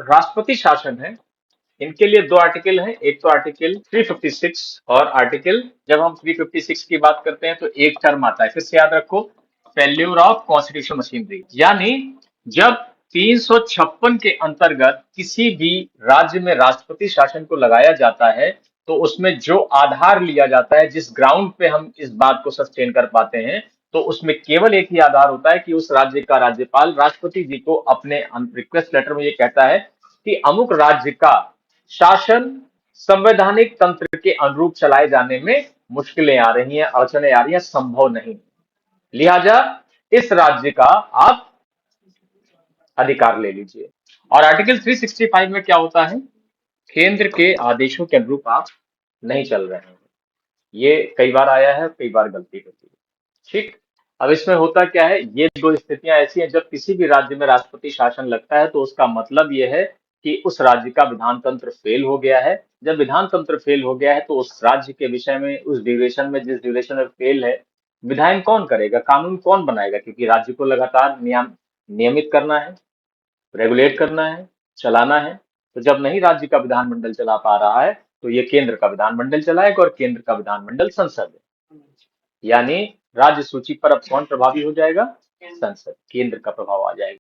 राष्ट्रपति शासन है, इनके लिए दो आर्टिकल हैं। एक तो आर्टिकल 356 और आर्टिकल, जब हम 356 की बात करते हैं तो एक टर्म आता है, फिर से याद रखो, फेल्यूर ऑफ कॉन्स्टिट्यूशन मशीनरी। यानी जब 356 के अंतर्गत किसी भी राज्य में राष्ट्रपति शासन को लगाया जाता है तो उसमें जो आधार लिया जाता है, जिस ग्राउंड पे हम इस बात को सस्टेन कर पाते हैं, तो उसमें केवल एक ही आधार होता है कि उस राज्य का राज्यपाल राष्ट्रपति जी को अपने रिक्वेस्ट लेटर में ये कहता है कि अमुक राज्य का शासन संवैधानिक तंत्र के अनुरूप चलाए जाने में मुश्किलें आ रही हैं, अड़चने आ रही हैं, संभव नहीं, लिहाजा इस राज्य का आप अधिकार ले लीजिए। और आर्टिकल 365 में क्या होता है, केंद्र के आदेशों के अनुरूप आप नहीं चल रहे हैं। ये कई बार आया है, कई बार गलती होती है। ठीक। अब इसमें होता क्या है, ये दो स्थितियां ऐसी हैं, जब किसी भी राज्य में राष्ट्रपति शासन लगता है तो उसका मतलब ये है कि उस राज्य का विधान तंत्र फेल हो गया है। जब विधान तंत्र फेल हो गया है तो उस राज्य के विषय में, उस ड्यूरेशन में, जिस ड्यूरेशन में फेल है, विधायन कौन करेगा, कानून कौन बनाएगा, क्योंकि राज्य को लगातार नियमित करना है, रेगुलेट करना है, चलाना है। तो जब नहीं राज्य का विधानमंडल चला पा रहा है तो ये केंद्र का विधानमंडल चलाएगा, और केंद्र का विधानमंडल संसद है। यानी राज्य सूची पर अब कौन प्रभावी हो जाएगा, संसद, केंद्र का प्रभाव आ जाएगा।